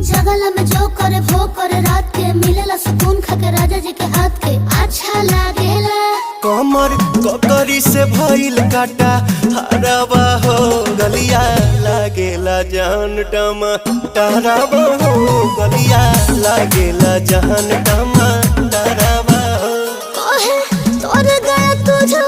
जगला में जो करे वो करे रात के मिलेला सुकून खाके राजा जी के हाथ के अच्छा लागेला। कमर ककरी से भइल काटा हराबा हो गलिया लागेला जान टमाटराबा हो गलिया लागेला जान टमाटराबा हो। कहे तोर गया तुझे